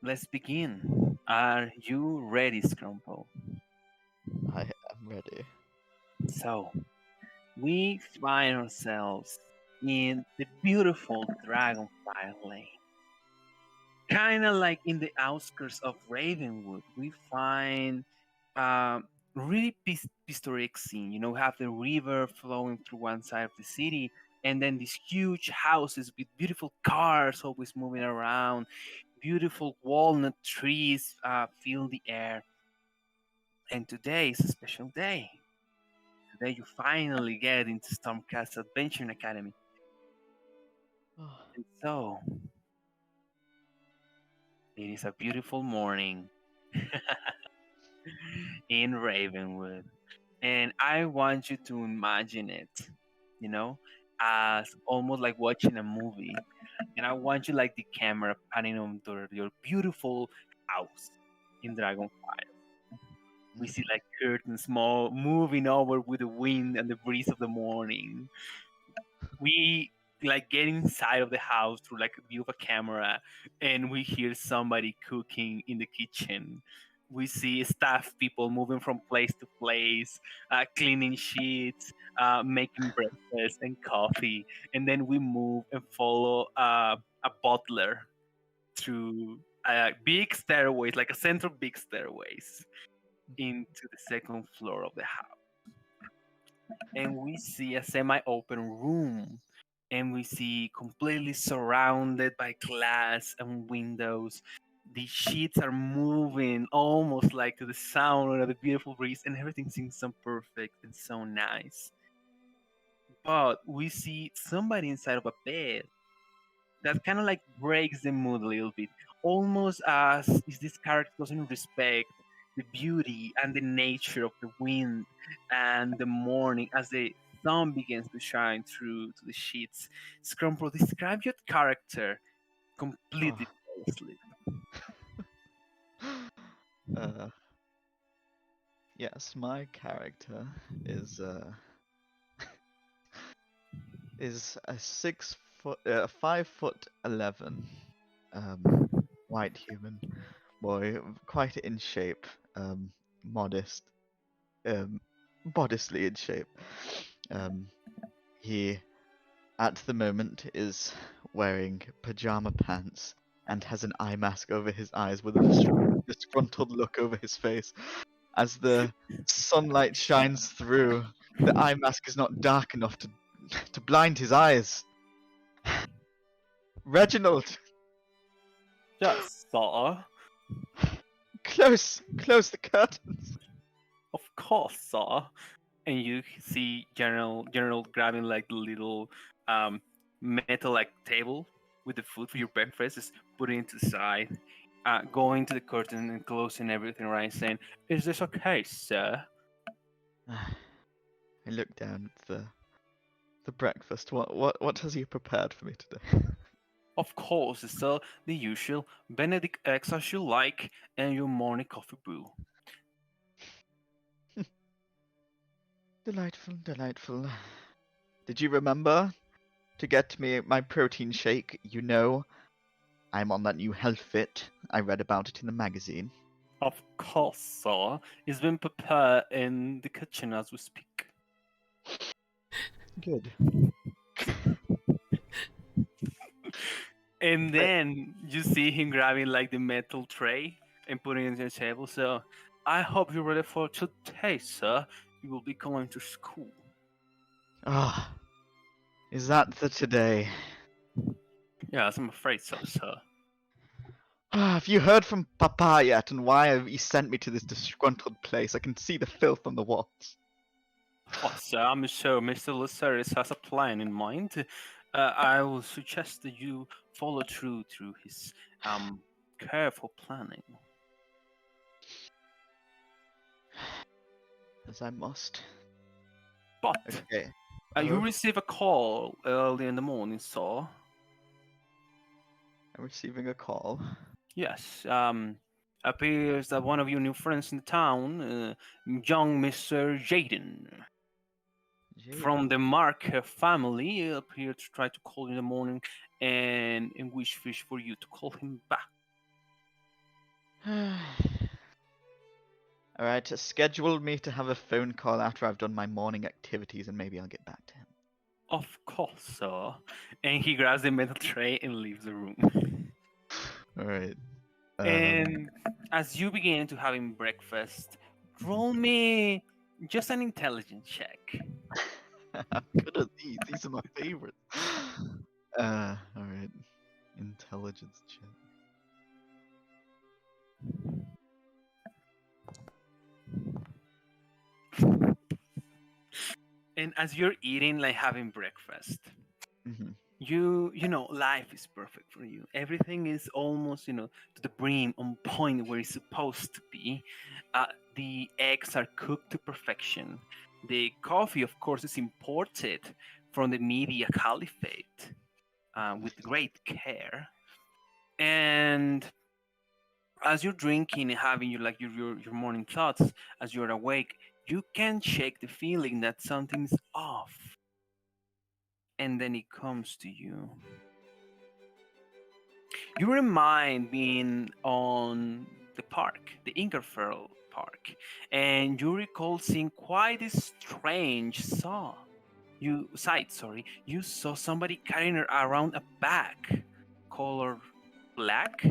let's begin. Are you ready, Scrumpo? I am ready. So, we find ourselves in the beautiful Dragonfly Lane. Kind of like in the outskirts of Ravenwood. We find really historic scene. We have the river flowing through one side of the city, and then these huge houses with beautiful cars always moving around. Beautiful walnut trees fill the air. And today is a special day. Today you finally get into Stormcast Adventure Academy. And so, it is a beautiful morning in Ravenwood. And I want you to imagine it, you know, as almost like watching a movie. And I want you like the camera panning on your beautiful house in Dragonfire. We see like curtains small moving over with the wind and the breeze of the morning. We like get inside of the house through like a view of a camera, and we hear somebody cooking in the kitchen. We see staff people moving from place to place, cleaning sheets, making breakfast and coffee, and then we move and follow a butler through big stairways, like a central big stairways, into the second floor of the house. And we see a semi-open room, and we see completely surrounded by glass and windows. The sheets are moving almost like to the sound of the beautiful breeze, and everything seems so perfect and so nice. But we see somebody inside of a bed that kind of like breaks the mood a little bit, almost as if this character doesn't respect the beauty and the nature of the wind and the morning as the sun begins to shine through to the sheets. Scrumpro, describe your character completely Oh. flawlessly. uh, yes, my character is uh is a 6 foot, 5 foot 11, um, white human boy, quite in shape, modest, um, modestly in shape. Um, he at the moment is wearing pajama pants and has an eye mask over his eyes with a disgruntled look over his face. As the sunlight shines through, the eye mask is not dark enough to blind his eyes. Reginald, Yes, sir. close the curtains. Of course, sir. And you see General grabbing like the little metal like table with the food for your breakfast, is putting it to the side, going to the curtain and closing everything, right, saying, "Is this okay, sir?" I look down at the breakfast. What has he prepared for me today? Of course, sir, the usual Benedict eggs as you like, and your morning coffee brew. Delightful, delightful. Did you remember to get me my protein shake? You know, I'm on that new health fit. I read about it in the magazine. Of course, sir. It's been prepared in the kitchen as we speak. Good. And But then you see him grabbing like the metal tray and putting it on the table. So I hope you're ready for today, sir. You will be going to school. ah, is that the today? Yes, I'm afraid so, sir. Have you heard from Papa yet, and why have he sent me to this disgruntled place? I can see the filth on the walls. Oh, sir, I'm sure Mr. Luceria has a plan in mind. I will suggest that you follow through his careful planning. As I must. But Okay. you Oh, receive a call early in the morning, sir. I'm receiving a call. Yes, appears that one of your new friends in the town, young Mr. Jaden, from Jaden. the Marker family, appeared to try to call you in the morning and wish fish for you to call him back. Alright, schedule me to have a phone call after I've done my morning activities and maybe I'll get back to him. Of course, sir. And he grabs the metal tray and leaves the room. Alright. And as you begin to having breakfast, roll me just an intelligence check. I'm good at these. These are my favorites. Alright. Intelligence check. And as you're eating, like having breakfast, Mm-hmm. you know life is perfect for you. Everything is almost to the brim, on point where it's supposed to be. The eggs are cooked to perfection. The coffee, of course, is imported from the media caliphate with great care. And as you're drinking and having your morning thoughts, as you're awake, you can't shake the feeling that something's off. And then it comes to you. You remind being on the park, the Ingerfell Park, and you recall seeing quite a strange sight. Sorry, you saw somebody carrying around a bag, color black,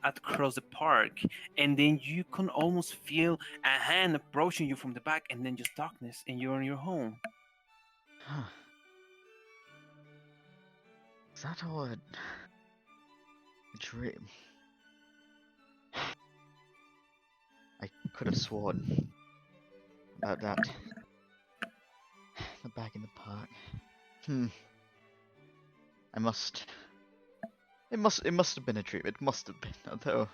across the park, and then you can almost feel a hand approaching you from the back, and then just darkness, and you're in your home. Huh. Is that all a dream? I could have sworn about that. The bag in the park. I must. It must have been a dream. It must have been. Although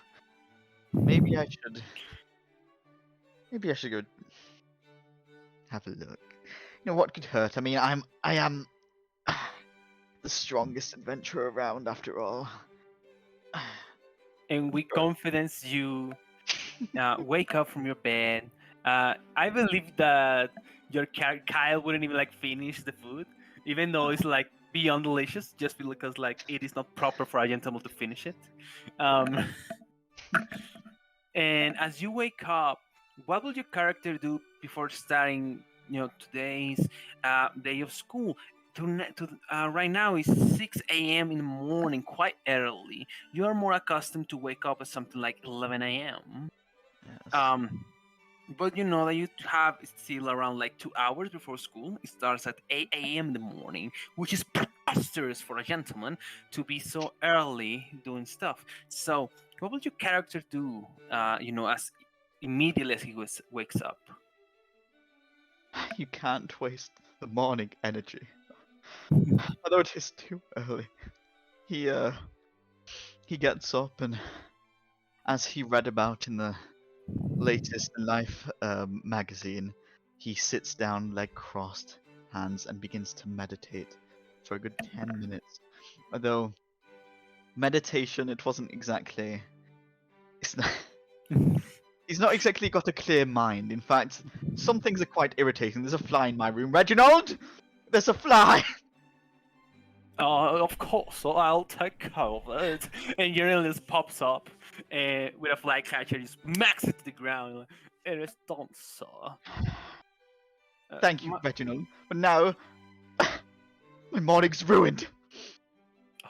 maybe I should. Maybe I should go have a look. You know what could hurt? I mean, I am the strongest adventurer around after all. And with confidence, you wake up from your bed. I believe that your Kyle wouldn't even like finish the food, even though it's like beyond delicious, just because like it is not proper for a gentleman to finish it. Um, and as you wake up, what will your character do before starting? Today's day of school. Right now is 6 a.m. in the morning, quite early. You are more accustomed to wake up at something like 11 a.m. Yes. But you know that you have still around like 2 hours before school. It starts at 8 a.m. in the morning, which is preposterous for a gentleman to be so early doing stuff. So, what will your character do? As immediately as he wakes up. You can't waste the morning energy. Although it is too early. He he gets up and as he read about in the latest Life magazine, he sits down, leg crossed, hands, and begins to meditate for a good 10 minutes. Although, meditation, it wasn't exactly. It's not, he's not exactly got a clear mind. In fact, some things are quite irritating. There's a fly in my room. Reginald! There's a fly! Of course, so I'll take care of it. And Uranus pops up with a flycatcher, just smacks it to the ground. It is done, sir. Thank you, Reginald. But now, my morning's ruined.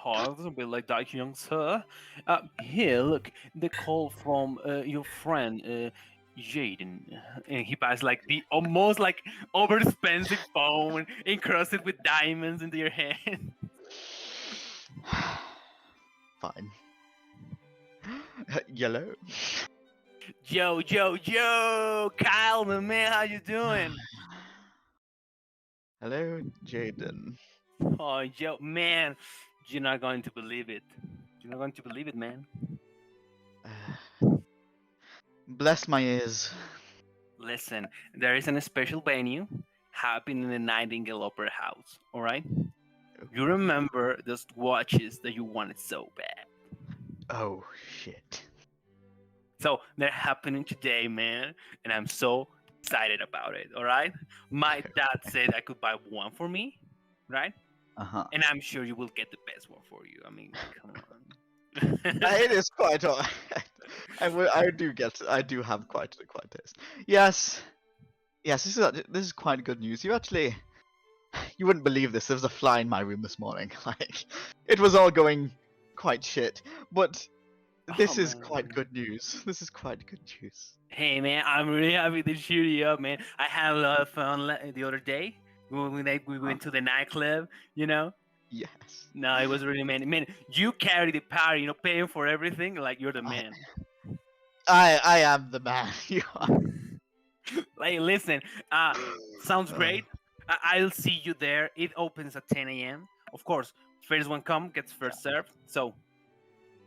Oh, it doesn't be like that, young sir. Here, look, the call from your friend, Jaden. And he buys like the almost like over expensive phone encrusted with diamonds into your hand. Fine. Yellow. Joe, Kyle, my man, how you doing? Hello, Jaden. Oh, Joe, man, you're not going to believe it. You're not going to believe it, man. Bless my ears. Listen, there is a special venue happening in the Nightingale Opera House, alright? You remember those watches that you wanted so bad. Oh, shit. So they're happening today, man, and I'm so excited about it, alright? My dad said I could buy one for me, right? Uh-huh. And I'm sure you will get the best one for you. I mean, come on. It is quite alright. I do have quite a taste. Yes, yes, this is quite good news. You wouldn't believe this. There was a fly in my room this morning. Like, it was all going quite shit. But Oh this is quite man. good news. This is quite good news. Hey man, I'm really happy to cheer you up, man. I had a lot of fun the other day. We Huh? went to the nightclub, you know. Yes. No, it was really man. You carry the party, paying for everything. Like you're the I man. I am the man. You are. Like listen, uh, sounds Uh, great. I'll see you there. It opens at 10 a.m. Of course, first one come gets yeah. first served. So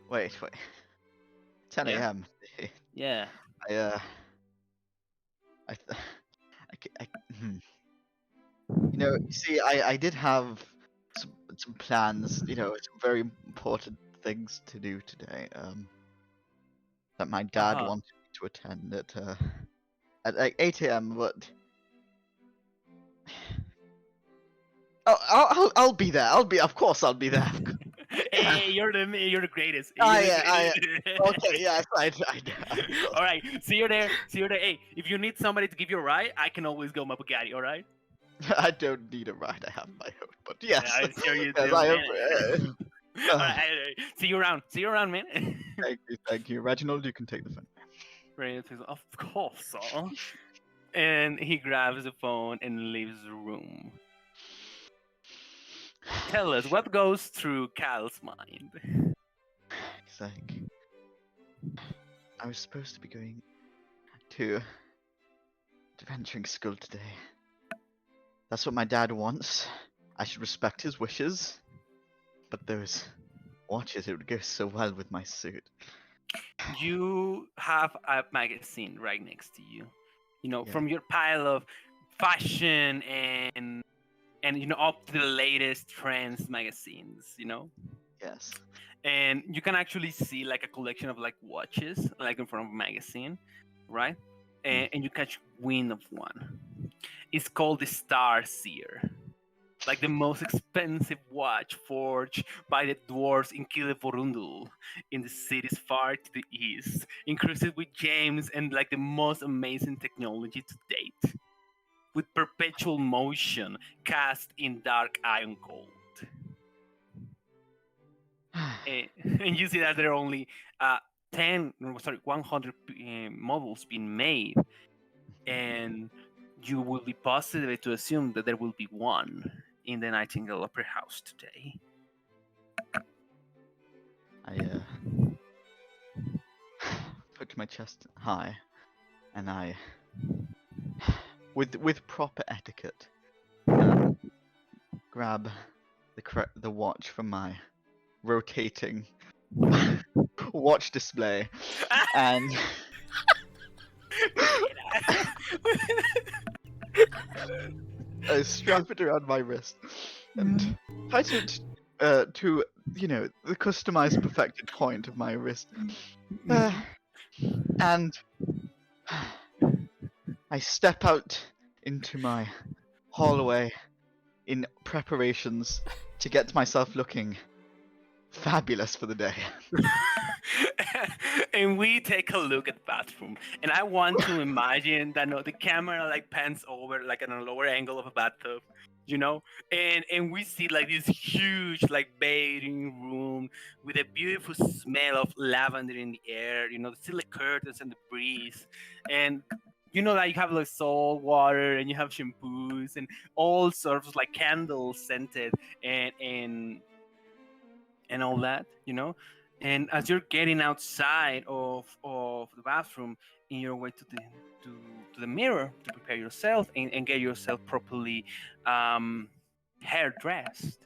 Wait. 10 yeah, a.m. yeah. I I, th- hmm. You see, I did have some plans. Some very important things to do today. That my Uh dad huh. wanted me to attend at like 8 a.m. But oh, I'll be there. Of course, I'll be there. Yeah. Hey, you're the greatest. You're the I greatest. okay. Yes, of All course. right, see you there. See you there. Hey, if you need somebody to give you a ride, I can always go my Bugatti. All right. I don't need a ride. I have my own. But Yeah, yes, I'm sure you yes, do, I man. am. All right, see you around. See you around, man. Thank you, Reginald. You can take the phone. Right, of course, sir. And he grabs the phone and leaves the room. Tell us what goes through Cal's mind. He's like, I was supposed to be going to adventuring school today. That's what my dad wants. I should respect his wishes. But those watches, it would go so well with my suit. You have a magazine right next to you. Yeah. From your pile of fashion and up to the latest trends magazines. Yes. And you can actually see like a collection of like watches like in front of a magazine, right? And you catch wind of one. It's called the Star Seer, like the most expensive watch forged by the dwarves in Kilevorundul in the cities far to the east, encrusted with gems and like the most amazing technology to date, with perpetual motion cast in dark iron gold. And you see that there are only 100 models being made, and you will be positive to assume that there will be one in the Nightingale Opera House today. I put my chest high, and I, with proper etiquette, grab the watch from my rotating watch display, and I strap it around my wrist and tight it to the customized perfected point of my wrist, and I step out into my hallway in preparations to get myself looking fabulous for the day. And we take a look at the bathroom, and I want to imagine that the camera like pans over like in a lower angle of a bathtub, and we see like this huge like bathing room with a beautiful smell of lavender in the air, still the curtains and the breeze, and like you have like salt water and you have shampoos and all sorts of like candles scented and all that. And as you're getting outside of the bathroom in your way to the mirror to prepare yourself and get yourself properly hair dressed,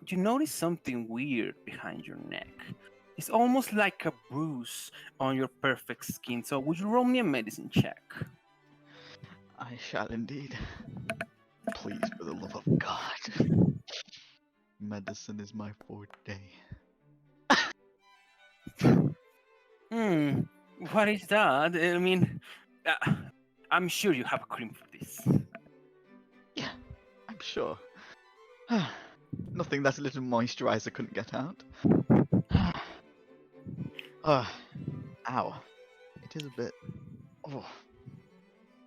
you notice something weird behind your neck. It's almost like a bruise on your perfect skin. So would you roll me a medicine check? I shall indeed. Please, for the love of God. Medicine is my forte. What is that? I mean, I'm sure you have a cream for this. Yeah, I'm sure. Nothing that a little moisturizer couldn't get out. Ow. It is a bit. Oh.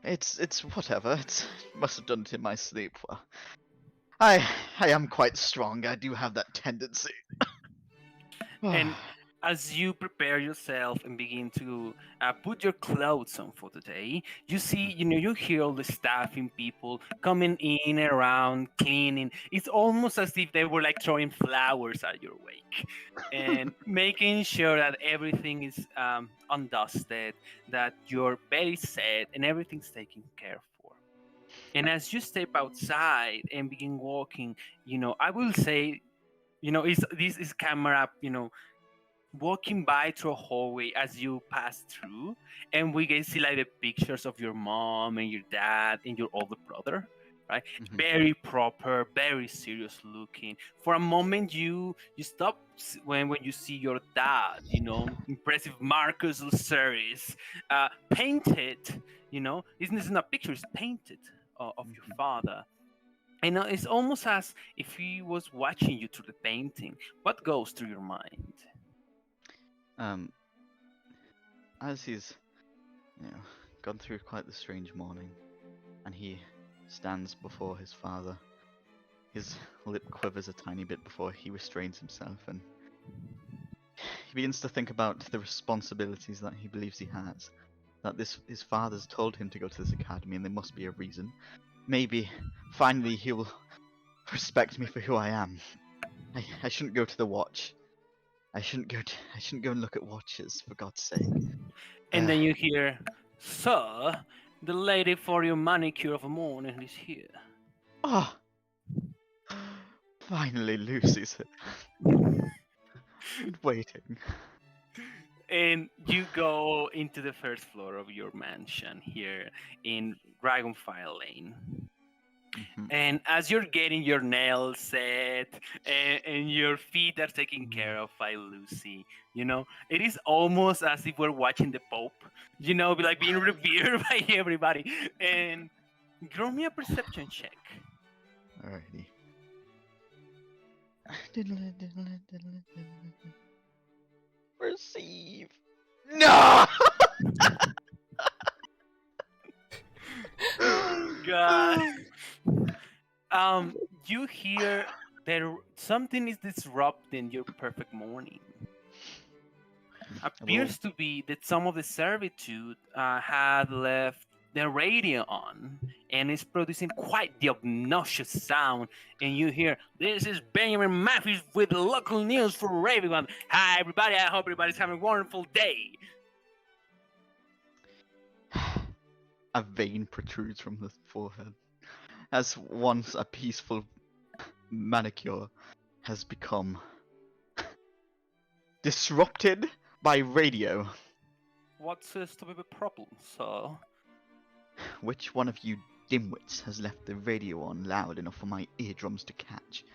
It's whatever. Must have done it in my sleep. Well, I am quite strong. I do have that tendency. And as you prepare yourself and begin to put your clothes on for the day, you see, you hear all the staffing people coming in and around, cleaning. It's almost as if they were like throwing flowers at your wake and making sure that everything is undusted, that your bed is set, and everything's taken care for. And as you step outside and begin walking, I will say, this is camera, walking by through a hallway as you pass through, and we can see like the pictures of your mom and your dad and your older brother, right? Mhm. Very proper, very serious looking. For a moment, you stop when you see your dad, impressive Marcus Luceris, painted. This isn't a picture; it's painted of your father. And it's almost as if he was watching you through the painting. What goes through your mind? Um, as he's, gone through quite the strange morning, and he stands before his father, his lip quivers a tiny bit before he restrains himself, and he begins to think about the responsibilities that he believes he has. That his father's told him to go to this academy, and there must be a reason. Maybe, finally, he will respect me for who I am. I shouldn't go to the watch. I shouldn't go and look at watches, for God's sake. And then you hear, "Sir, the lady for your manicure of a morning is here." Oh, finally, Lucy's been waiting. And you go into the first floor of your mansion here in Dragonfire Lane. Mhm. And as you're getting your nails set and your feet are taken care of by Lucy, it is almost as if we're watching the Pope, be like being revered by everybody. And throw me a perception check. Alrighty. Receive. No! Oh God. You hear that something is disrupting your perfect morning. Well, Appears to be that some of the servitude had left the radio on and is producing quite the obnoxious sound. And you hear, "This is Benjamin Matthews with the local news for Ravenwood. Hi, everybody. I hope everybody's having a wonderful day." a vein protrudes from the forehead, as once a peaceful manicure has become disrupted by radio. What seems to be the problem, sir? Which one of you dimwits has left the radio on loud enough for my eardrums to catch?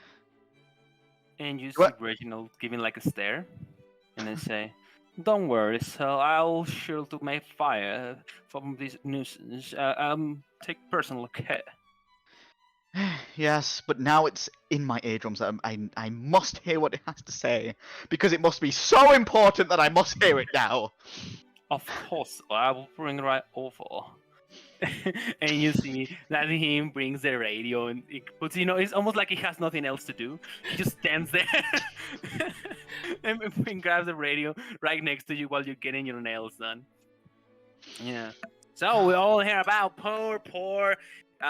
And you see What? Reginald giving like a stare, and then say, "Don't worry, sir. I'll sure to make fire from this nuisance. Take personal care." Yes, but now it's in my eardrums. I must hear what it has to say, because it must be so important that I must hear it now. Of course, I will bring it right over. And you see that he brings the radio and it puts, it's almost like he has nothing else to do. He just stands there and grabs the radio right next to you while you're getting your nails done. Yeah. So we all hear about poor,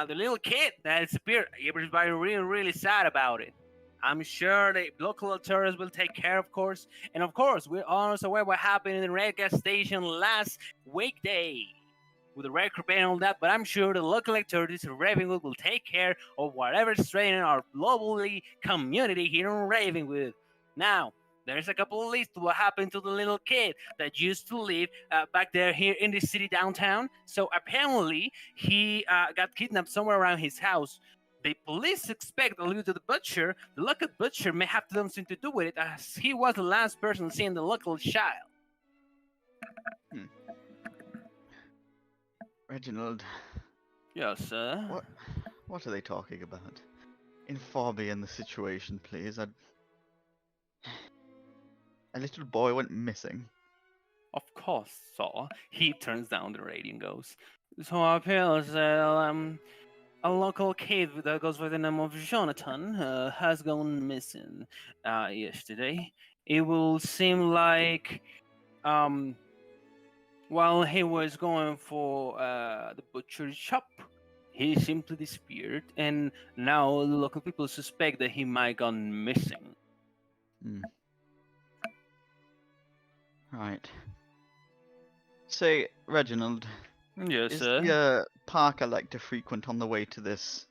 the little kid that disappeared. Everybody really, really sad about it. I'm sure the local authorities will take care, of course. And of course, we're also aware what happened in the red gas station last weekday with the red carpet and all that. But I'm sure the local authorities of Ravenwood will take care of whatever's straining our lovely community here in Ravenwood. Now, there's a couple of lists to what happened to the little kid that used to live back there here in the city downtown. So apparently, he got kidnapped somewhere around his house. The police suspect a little to the butcher. The local butcher may have something to do with it, as he was the last person seeing the local child. Reginald, Yes, sir. what are they talking about? Inform me in the situation, please. A little boy went missing. Of course, so he turns down the radio and goes, so appears a local kid that goes by the name of Jonathan has gone missing yesterday. It will seem like um, while he was going for the butcher shop, he simply disappeared, and now local people suspect that he might gone missing. Hmm. Right. Say, Reginald, Yes, is sir. the park I like to frequent on the way to this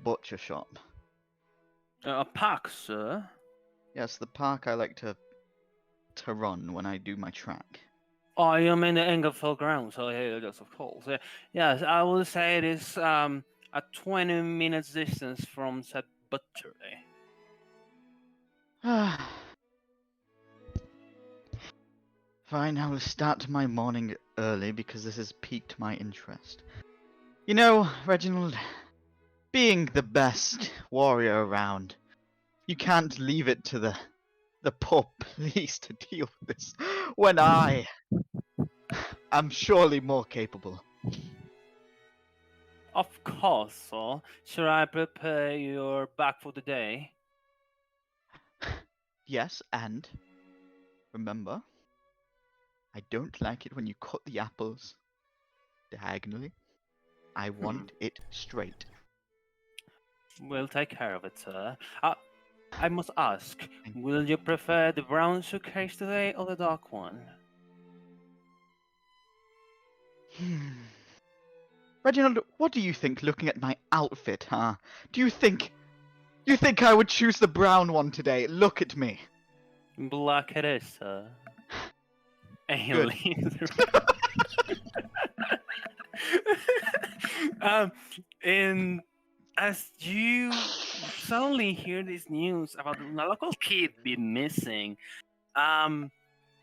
butcher shop? A pack, sir. Yes, the park I like to run when I do my track. I am in the Engelfeld grounds, so yeah, yes, of course. Yes, I will say it is a 20 minutes distance from said butchery. Fine, I will start my morning early because this has piqued my interest. You know, Reginald, being the best warrior around, you can't leave it to the poor police to deal with this when I am surely more capable. Of course, sir. Should I prepare your bag for the day? Yes, and remember, I don't like it when you cut the apples diagonally. I want it straight. We'll take care of it, sir. I must ask, Thank will you prefer the brown suitcase today or the dark one? you. Reginald, what do you think looking at my outfit, huh? Do you think I would choose the brown one today? Look at me. Black it is, sir. And he Good. leaves the room. And as you suddenly hear this news about a local kid being missing, um,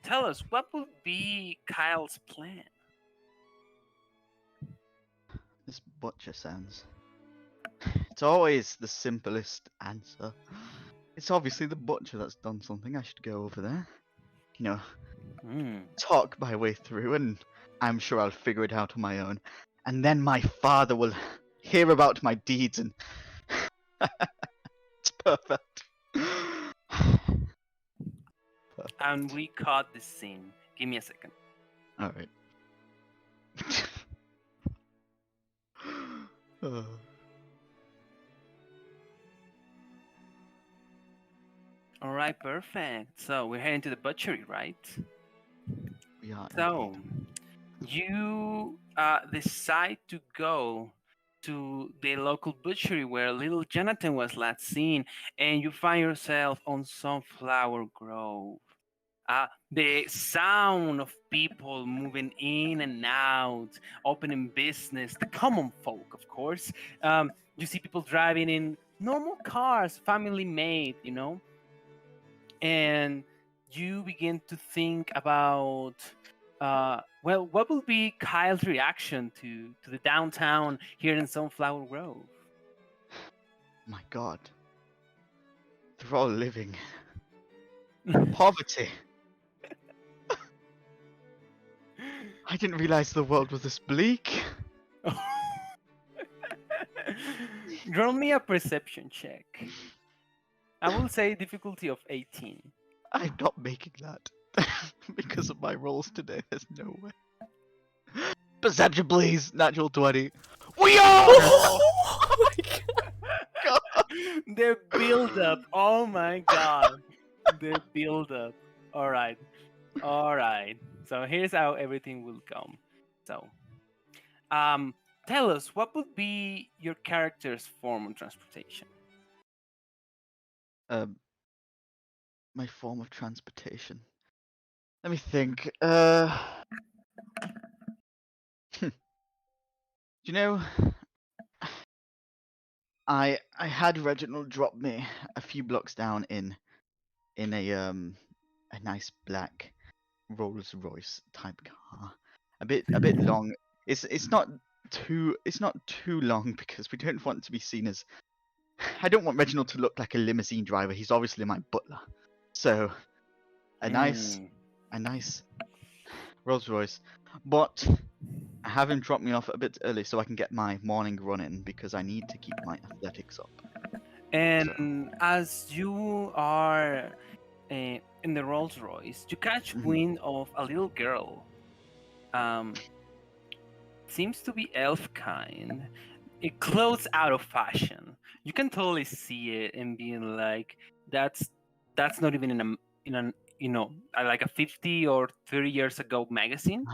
tell us what would be Kyle's plan? This butcher sounds. It's always the simplest answer. It's obviously the butcher that's done something. I should go over there. You know, Hmm. talk my way through, and I'm sure I'll figure it out on my own. And then my father will hear about my deeds, and it's perfect. Perfect. And we caught this scene. Give me a second. All right. Oh, All right, perfect. So we're heading to the butchery, right? we are So indeed. you decide to go to the local butchery where little Jonathan was last seen, and you find yourself on Sunflower Grove. The sound of people moving in and out, opening business, the common folk, of course. You see people driving in normal cars, family made, and you begin to think about well, what will be Kyle's reaction to the downtown here in Sunflower Grove? My God. They're all living in poverty. I didn't realize the world was this bleak. Roll me a perception check. I will say difficulty of 18. I'm not making that. Because of my rolls today, there's no way. Perception, please. Natural 20. We are! Oh my god. God. The build up. Oh my god. The build up. All right. All right. So here's how everything will come. So, um, tell us what would be your character's form of transportation? Um, my form of transportation. Let me think. You know, I had Reginald drop me a few blocks down in a nice black Rolls Royce type car. A bit long. It's not too long because we don't want to be seen as. I don't want Reginald to look like a limousine driver. He's obviously my butler. So a nice Hmm. a nice Rolls Royce, but I have him drop me off a bit early so I can get my morning run in because I need to keep my athletics up. So, And as you are in the Rolls Royce, you catch wind of a little girl. Um, seems to be elf kind. It clothes out of fashion. You can totally see it and being like, that's not even in an like a 50 or 30 years ago magazine,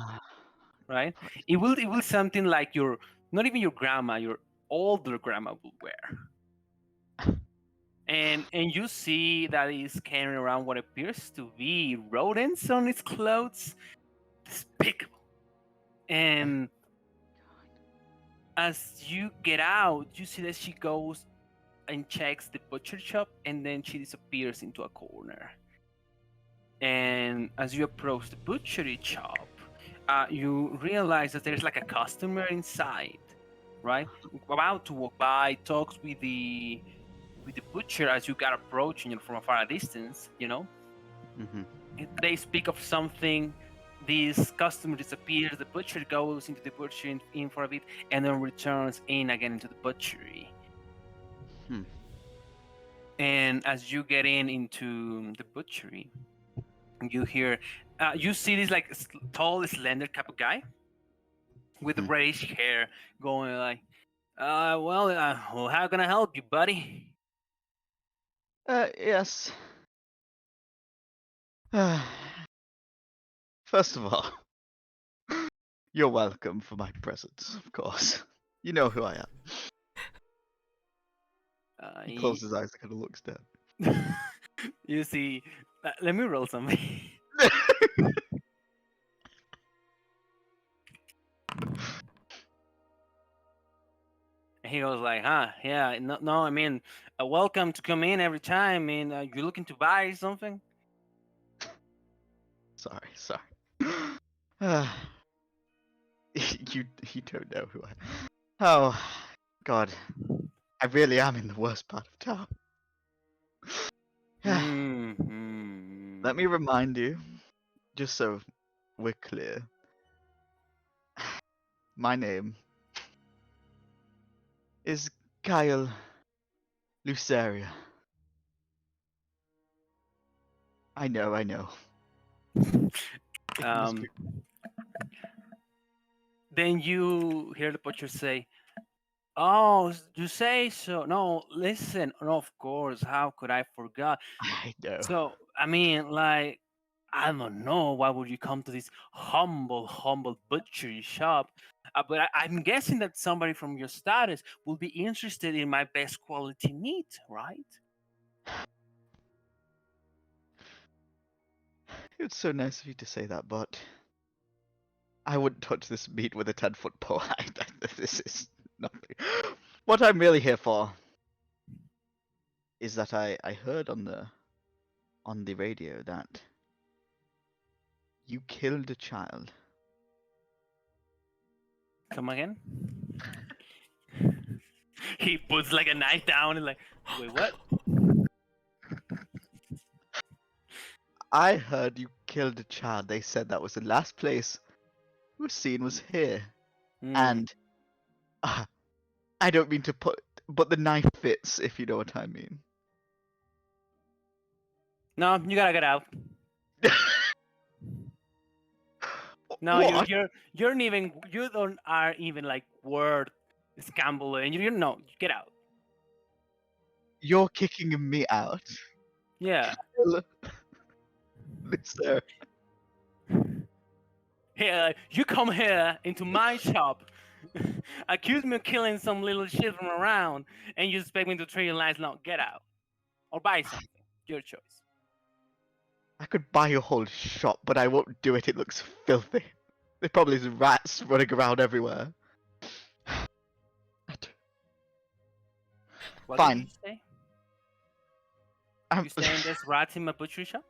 right? It will something like your not even your grandma, your older grandma will wear. And you see that he's carrying around what appears to be rodents on his clothes. Despicable. And as you get out, you see that she goes and checks the butcher shop, and then she disappears into a corner. And as you approach the butchery shop, you realize that there's like a customer inside, right? About to walk by, talks with the butcher as you got approaching from a far distance. They speak of something. This customer disappears. The butcher goes into the butchery in for a bit, and then returns in again into the butchery. And as you get into the butchery, you hear, you see this like tall, slender type of guy with reddish hair going like, well, how can I help you, buddy? Yes. First of all, you're welcome for my presents, of course. You know who I am. He closes his eyes and kind of looks down. You see, let me roll something. He goes like, yeah, no, I mean, welcome to come in every time. I mean, you looking to buy something? Sorry. You don't know who I am. Oh, God. I really am in the worst part of town. Let me remind you, just so we're clear. My name is Kyle Luceria. I know. Then you hear the butcher say, "Oh, you say so? No, listen. No, of course. How could I forget? I know. So, I mean, like, I don't know. Why would you come to this humble butchery shop? But I'm guessing that somebody from your status will be interested in my best quality meat, right?" It's so nice of you to say that, but I wouldn't touch this meat with a 10-foot pole. This is nothing. What I'm really here for is that I heard on the radio that you killed a child. Come again? He puts like a knife down and like, wait, what? I heard you killed a child. They said that was the last place you were seen was here. And I don't mean to but the knife fits, if you know what I mean. No, you gotta get out. No, What? you don't are even like word scamble and you know, get out. You're kicking me out? Yeah. Sir. Here, you come here into my shop, accuse me of killing some little shit from around, and you expect me to treat you nice. No, get out. Or buy something. Your choice. I could buy your whole shop, but I won't do it. It looks filthy. There probably is rats running around everywhere. What Fine. did you say? You saying there's rats in my butchery shop?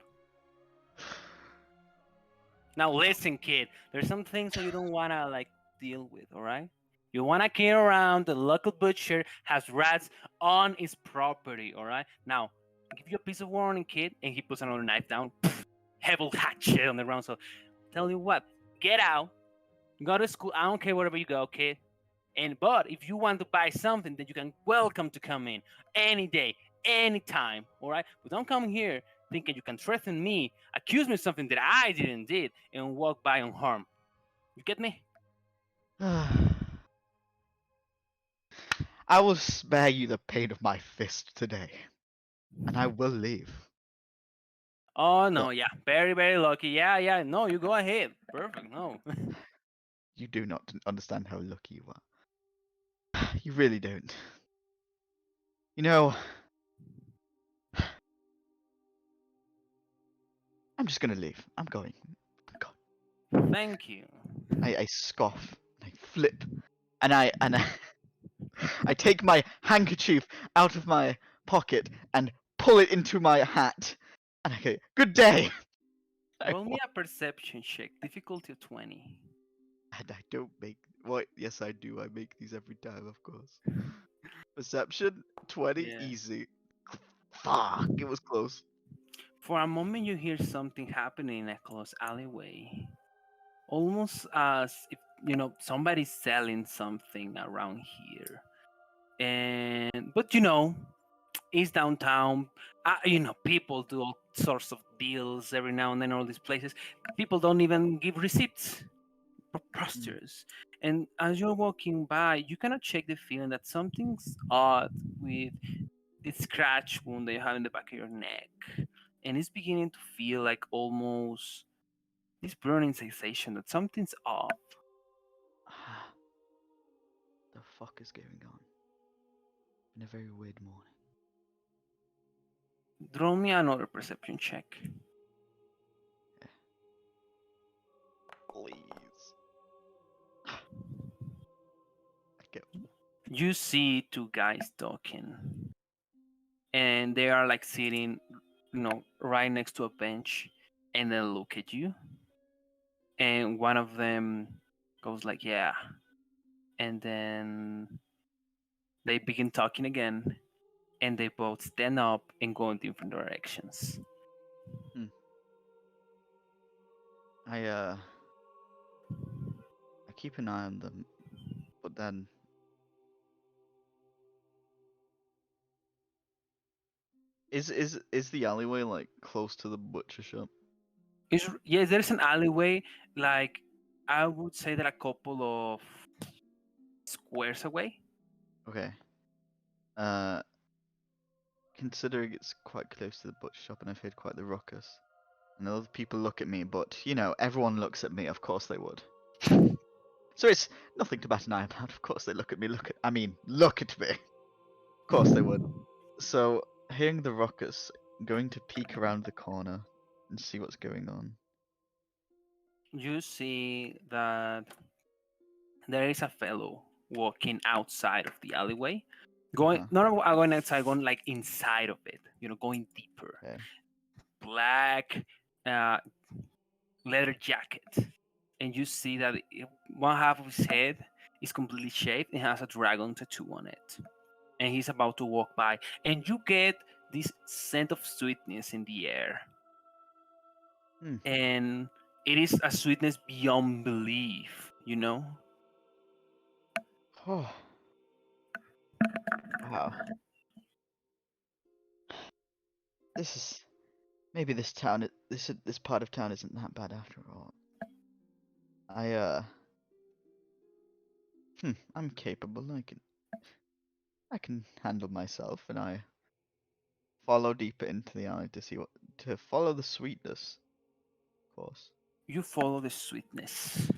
Now listen, kid. There's some things that you don't wanna like deal with, all right? You wanna get around the local butcher has rats on his property, all right? Now, I'll give you a piece of warning, kid, and he puts another knife down. pebble hatchet on the ground. So tell you what, get out, go to school. I don't care wherever you go, kid. And but if you want to buy something, then you can welcome to come in any day, anytime. All right, but don't come here thinking you can threaten me, accuse me of something that I didn't did, and walk by unharmed. You get me? I will spare you the pain of my fist today, and I will leave. Oh But no, yeah, very very lucky. Yeah, yeah. No, you go ahead. Perfect. No. you do not understand how lucky you are. You really don't. You know, I'm just gonna leave. I'm going. God. Thank you. I scoff. I flip, and I I take my handkerchief out of my pocket and pull it into my hat. And I go, "Good day." I Roll me walk, a perception check, difficulty of 20. and I don't make. What? Yes, I do. I make these every time, of course. Perception 20, Yeah. easy. Fuck, it was close. For a moment, you hear something happening in a close alleyway, almost as if somebody's selling something around here. And but it's downtown. People do all sorts of deals every now and then. All these places, people don't even give receipts. Mm. Preposterous. And as you're walking by, you cannot shake the feeling that something's odd with this scratch wound that you have in the back of your neck, and it's beginning to feel like almost this burning sensation that something's off. The fuck is going on? In a very weird morning. Draw me another perception check. Please. Okay. You see two guys talking, and they are like sitting, right next to a bench, and they look at you, and one of them goes like, "Yeah," and then they begin talking again, and they both stand up and go in different directions. Hmm. I keep an eye on them, but then is the alleyway like close to the butcher shop? Yes, there's an alleyway, like I would say that a couple of squares away. Okay. Uh, Considering it's quite close to the butcher shop and I've heard quite the ruckus, and a lot of people look at me, but everyone looks at me. Of course they would. So it's nothing to bat an eye about. Of course they look at me. Look at me. Of course they would. So hearing the ruckus, going to peek around the corner and see what's going on. You see that there is a fellow walking outside of the alleyway, going Uh-huh. not going outside, going like inside of it. Going deeper. Okay. Black uh, leather jacket, and you see that one half of his head is completely shaved and has a dragon tattoo on it. And he's about to walk by, and you get this scent of sweetness in the air, Hmm. and it is a sweetness beyond belief. Oh. Wow. This is maybe this town. This part of town isn't that bad after all. I I'm capable. I can handle myself, and I follow deeper into the alley to follow the sweetness, of course. You follow the sweetness,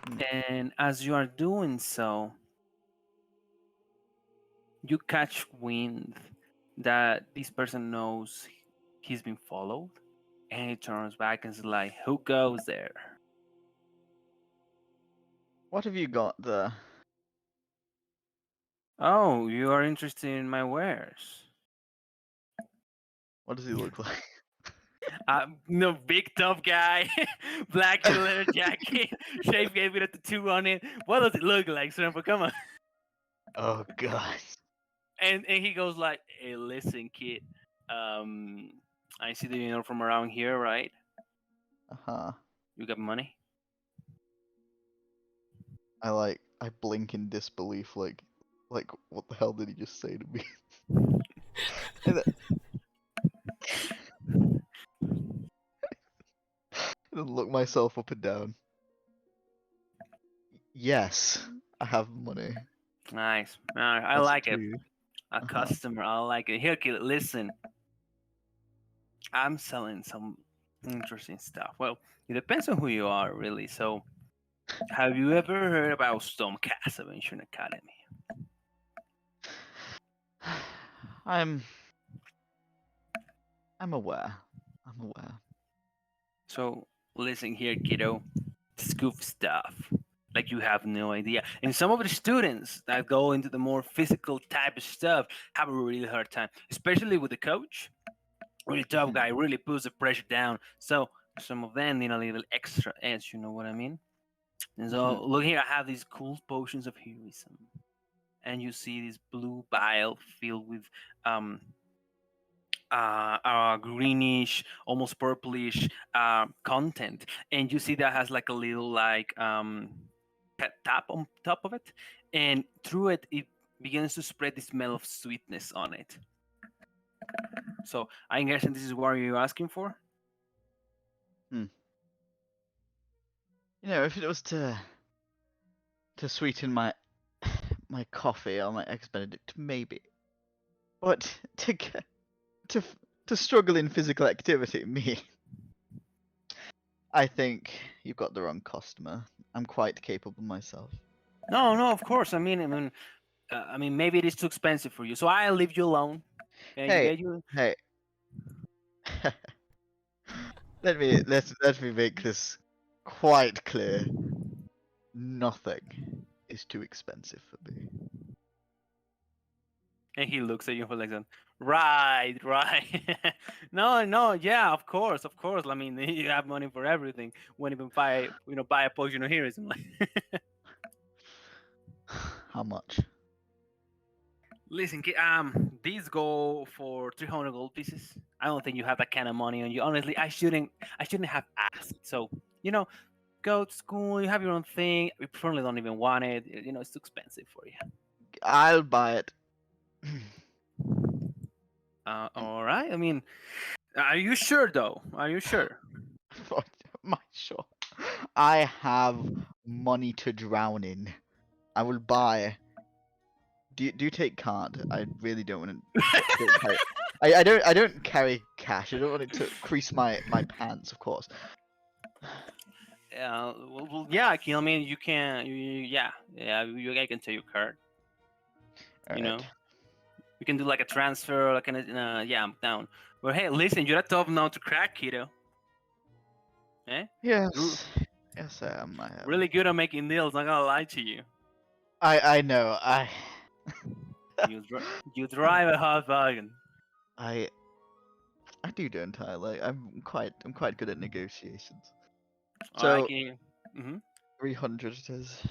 Hmm. and as you are doing so, you catch wind that this person knows he's been followed, and he turns back and is like, "Who goes there?" What have you got there? Oh, you are interested in my wares. What does he look like? No, big tough guy, black leather jacket, shaved head with a tattoo on it. What does it look like, Shrimper? Come on. Oh god. And he goes like, "Hey, listen, kid. Um, I see that you're from around here, right? Uh-huh. You got money? I blink in disbelief, like what the hell did he just say to me? And then look myself up and down. Yes, I have money. Nice. I That's like it. two. A Uh-huh. customer. I like it. Here, kid, listen. I'm selling some interesting stuff. Well, it depends on who you are, really. So, have you ever heard about Stormcast Adventure Academy? I'm I'm aware. I'm aware. So, listen here, kiddo. It's goof stuff. Like you have no idea. And some of the students that go into the more physical type of stuff have a really hard time, especially with the coach. Really tough Mhm. guy, really puts the pressure down. So some of them need a little extra edge, you know what I mean? And Mhm. so look here, I have these cool potions of heroism. And you see this blue vial filled with um greenish, almost purplish content, and you see that has like a little like tap on top of it, and through it it begins to spread the smell of sweetness on it. So I'm guessing this is what you're asking for. Hmm. If it was to sweeten my my coffee or my eggs Benedict, maybe. But to f- to struggle in physical activity, me, I think you've got the wrong customer. I'm quite capable myself. No, no, of course. I mean, maybe it is too expensive for you, so I'll leave you alone. Okay, you Hey, get you. hey. Let me make this quite clear. Nothing is too expensive for me. And he looks at you for like, that. Right, right. No, no, yeah, of course, of course. I mean, you have money for everything. When even buy, buy a potion of heroism. Like, How much? listen, these go for 300 gold pieces. I don't think you have that kind of money on you. Honestly, I shouldn't have asked. So, you know, go to school. You have your own thing. You probably don't even want it. It's too expensive for you. I'll buy it. All right. I mean, are you sure though? Are you sure? What am I sure? I have money to drown in. I will buy. Do you take card? I really don't want to. Don't carry. I don't carry cash. I don't want it to crease my pants, of course. Yeah. I mean, you can. Yeah, yeah. I can tell your card. All You right. know, we can do like a transfer. Like, yeah, I'm down. But hey, listen, you're a tough nut to crack, kiddo. Eh? You're Yes. Yes, I am. I am. really good at making deals. Not gonna lie to you. I know. You drive a hard bargain. I I do, don't I? Like I'm quite good at negotiations. I So can. Mm-hmm. 300 it is.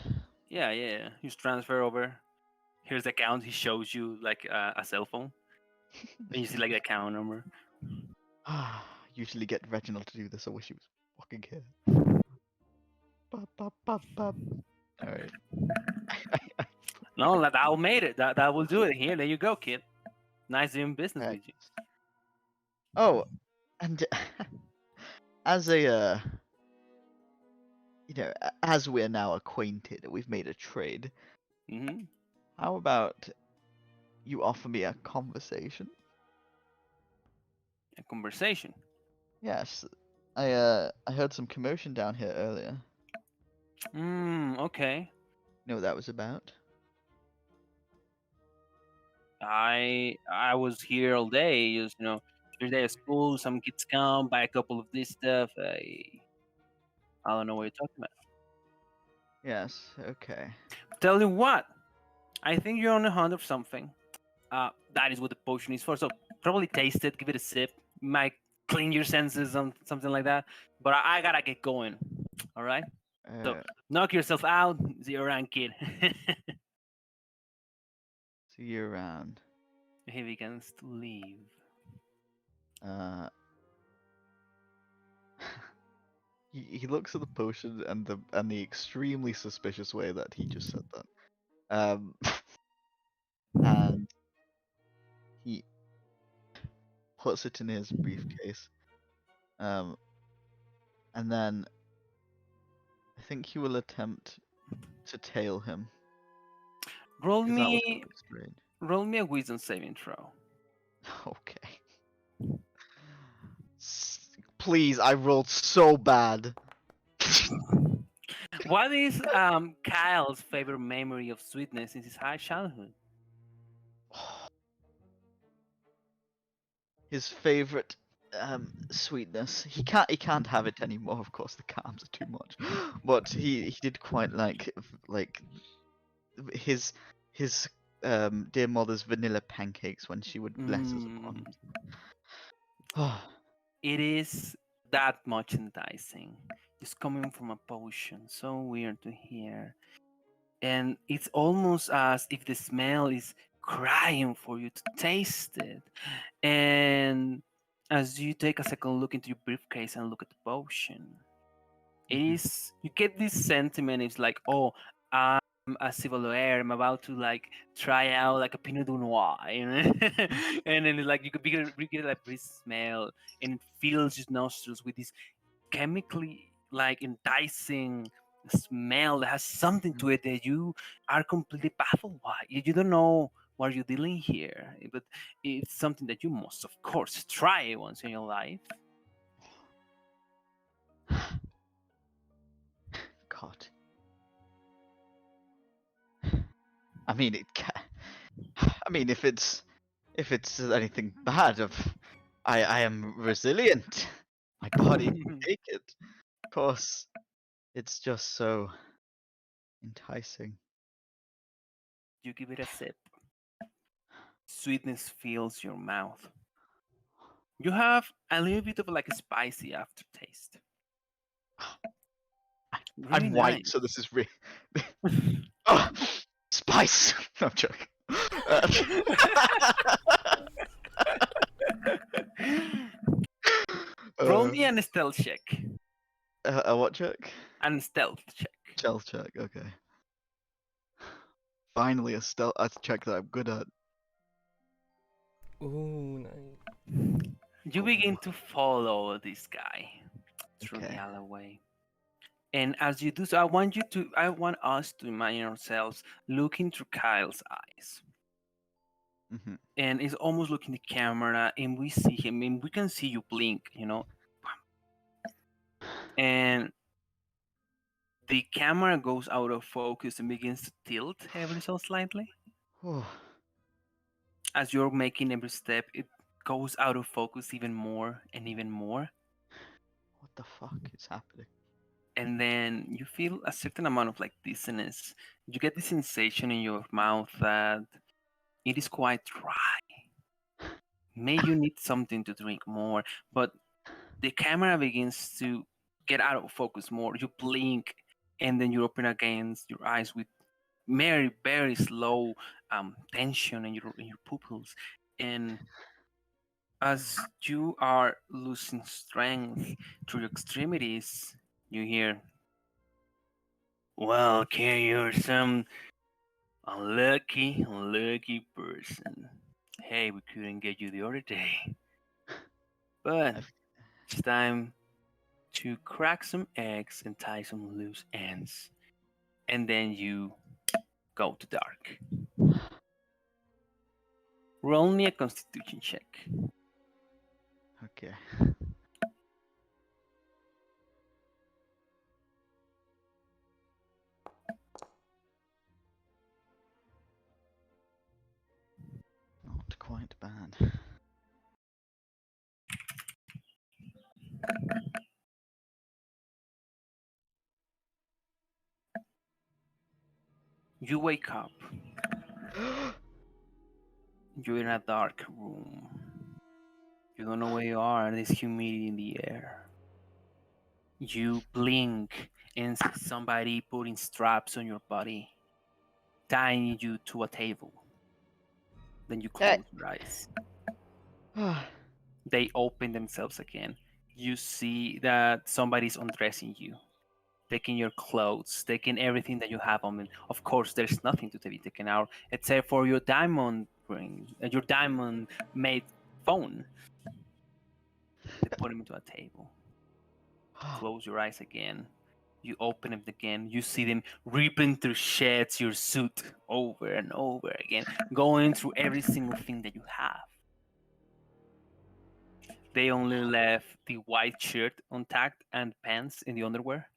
Yeah, yeah. You just transfer over. Here's the account. He shows you like a cell phone, and you see like the account number. Ah, usually get Reginald to do this. I wish he was fucking here. Bop, bop, bop, bop. All right. No, that made it. That will do it. Here, there you go, kid. Nice doing business Right. with you. Oh, and as a as we're now acquainted, we've made a trade. Mm-hmm. How about you offer me a conversation? A conversation. Yes. I heard some commotion down here earlier. Okay. You know what that was about? I was here all day. Just first day of school. Some kids come, buy a couple of this stuff. I don't know what you're talking about. Yes. Okay. Tell you what, I think you're on a hunt of something. That is what the potion is for. So probably taste it, give it a sip. Might clean your senses on something like that. But I gotta get going. All right. So Uh, knock yourself out. See you around, kid. See you around. He begins to leave. Uh. he looks at the potion and the extremely suspicious way that he just said that. Um, and he puts it in his briefcase. Um, and then I think he will attempt to tail him Roll because that was me, quite strange. roll me a wisdom saving throw. Okay. Please, I rolled so bad. What is Kyle's favorite memory of sweetness since his high childhood? His favorite sweetness. He can't have it anymore. Of course, the carbs are too much. But he did quite like his dear mother's vanilla pancakes when she would bless us upon Mm, it. it is that much enticing. It's coming from a potion. So weird to hear. And it's almost as if the smell is crying for you to taste it. And as you take a second look into your briefcase and look at the potion, it is, you get this sentiment. It's like, oh, I'm a civilier. I'm about to like try out like a Pinot Noir, you know? And then it's like you get like this smell, and it fills your nostrils with this chemically like enticing smell that has something to it that you are completely baffled by. You don't know what you're dealing here, but it's something that you must, of course, try once in your life. God. I mean, it can. I mean, if it's anything bad, I am resilient. My body can take it. Of course, it's just so enticing. You give it a sip. Sweetness fills your mouth. You have a little bit of like a spicy aftertaste. Really I'm white, nice. so this is really. Oh, spice. No, I'm joking. Roll uh, me an stealth check. a what check? An stealth check. Stealth check. Okay. Finally, a check that I'm good at. Ooh, nice. You begin to follow this guy through the Okay. alleyway. And as you do so, I want us to imagine ourselves looking through Kyle's eyes. Hmm. And it's almost looking the camera, and we see him, and we can see you blink, you know. And the camera goes out of focus and begins to tilt ever so slightly. Oh, As you're making every step, it goes out of focus even more and even more. what the fuck is happening? And then you feel a certain amount of like dizziness. You get the sensation in your mouth that it is quite dry. May you need something to drink more, but the camera begins to get out of focus more. You blink, and then you open again your eyes with very, very slow tension in your pupils. And as you are losing strength through your extremities, you hear, well, okay, you're some unlucky person. Hey, we couldn't get you the other day. But I've, it's time to crack some eggs and tie some loose ends. And then you go to dark. Roll me a constitution check. okay. Not quite bad. You wake up. You're in a dark room. You don't know where you are. There's humidity in the air. You blink and see somebody putting straps on your body, tying you to a table. Then you Hey. close your eyes. They open themselves again. you see that somebody's undressing you, taking your clothes, taking everything that you have on. Of course, there's nothing to be taken out except for your diamond ring, your diamond made phone. They put him into a table. Close your eyes again. You open it again. You see them ripping through sheds your suit over and over again, going through every single thing that you have. They only left the white shirt intact and pants in the underwear,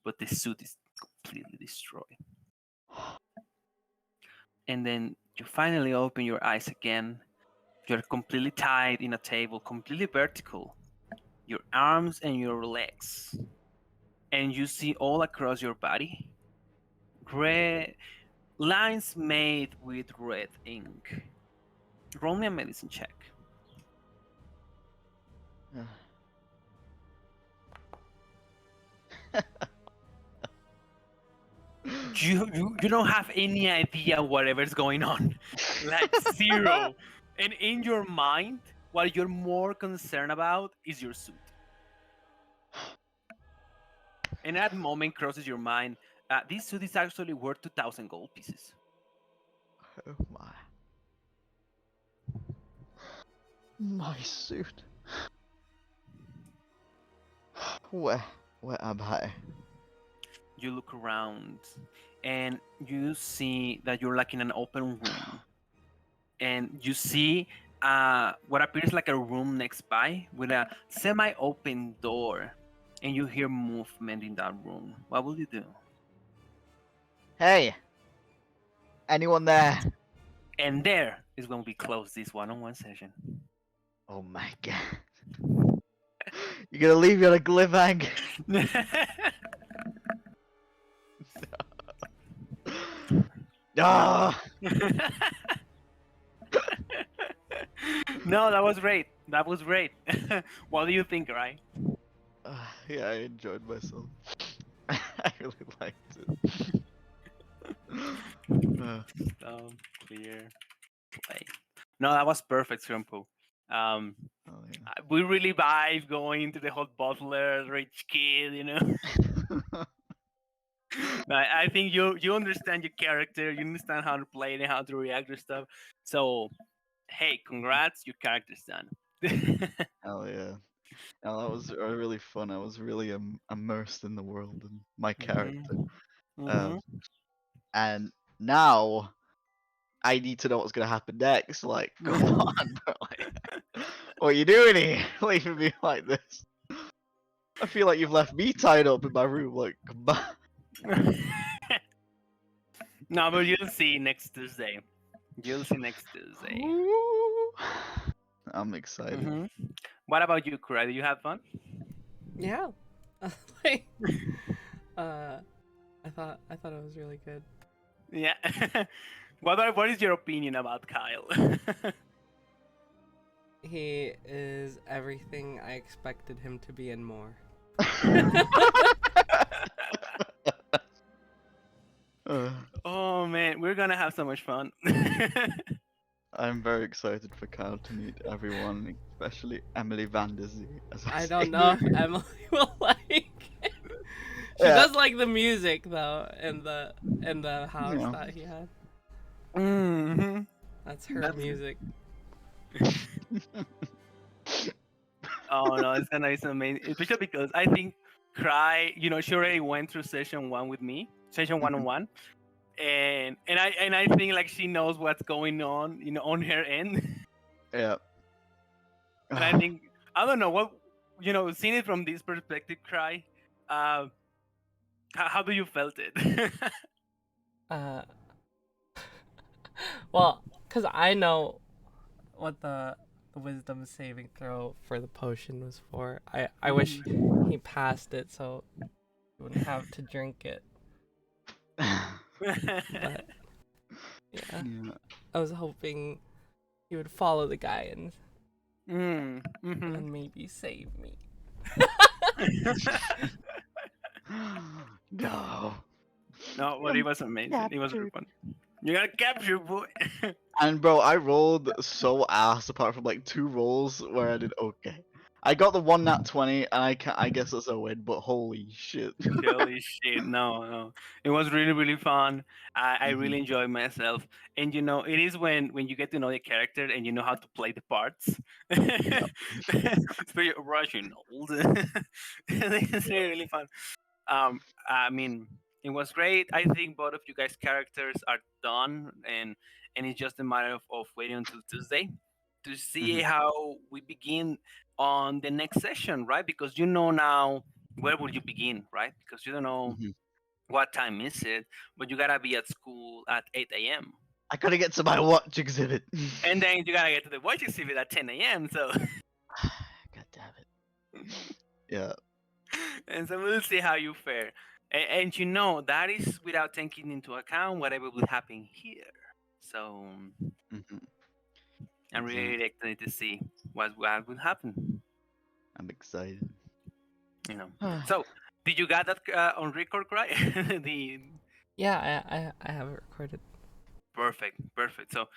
but the suit is completely destroyed. And then you finally open your eyes again. You're completely tied in a table, completely vertical. Your arms and your legs. And you see all across your body red lines made with red ink. Roll me a medicine check. You don't have any idea whatever's going on. Like zero. And in your mind, what you're more concerned about is your suit. And that moment crosses your mind. This suit is actually worth 2,000 gold pieces. Oh my. My suit. Where am I? You look around and you see that you're like in an open room. And you see what appears like a room next by with a semi-open door. And you hear movement in that room. What will you do? Hey! Anyone there? And there is when we close this one-on-one session. Oh my god. You're gonna leave me on a cliffhanger? Ah! No, that was great. That was great. What do you think, right? Yeah, I enjoyed myself. I really liked it. Clear play. No, that was perfect, Shrimpo. Oh We really vibe going into the hot butler, rich kid, you know. yeah. I think you understand your character, you understand how to play it and how to react to stuff. So, hey, congrats, your character's done. Hell yeah. No, that was really fun. I was really immersed in the world and my character. Mhm. And now I need to know what's gonna happen next. Like, come on, bro. Like, what are you doing here? Leaving me like this. I feel like you've left me tied up in my room. Like, come on. No, but you'll see next Tuesday. You'll see next Tuesday. I'm excited. Mhm. What about you, Kura? Did you have fun? Yeah. Like, I thought it was really good. Yeah. What is your opinion about Kyle? He is everything I expected him to be and more. Oh man, we're gonna have so much fun. I'm very excited for Kyle to meet everyone, especially Emily Vanderzee. I don't know if Emily will like it. She Yeah. does like the music though, in the house Yeah. that he had. Mm-hmm. That's her That's- music. Oh no, it's gonna be amazing. Especially because I think Cry, she already went through session 1 with me, session 1-on-1. And I think like she knows what's going on, on her end. Yeah. And I think I don't know what seeing it from this perspective, Cry. How do you felt it? Well, cause I know what the wisdom saving throw for the potion was for. I wish he passed it so he wouldn't have to drink it. But yeah, I was hoping he would follow the guidance and maybe save me. No. No, but it was amazing. It was really fun. You got captured, boy. And bro, I rolled so ass apart from like 2 rolls where I did okay. I got the one nat 20, and I guess that's a win. But holy shit. Holy shit! No, no, it was really, really fun. I Mhm. really enjoyed myself, and you know, it is when you get to know the character and you know how to play the parts. Yeah. It's very original. It's really, really fun. I mean, it was great. I think both of you guys' characters are done, and it's just a matter of waiting until Tuesday to see Mhm. how we begin on the next session, right? Because you know now where will you begin, right? Because you don't know Mhm. what time is it, but you gotta be at school at 8 a.m. I gotta get to my watch exhibit. And then you gotta get to the watch exhibit at 10 a.m. So, God damn it. Yeah. and so we'll see how you fare. And you know that is without taking into account whatever will happen here. So Mhm. I'm really Exactly. excited to see what will happen. I'm excited. You know. So did you got that on record, right? the Yeah, I have it recorded. perfect, perfect. So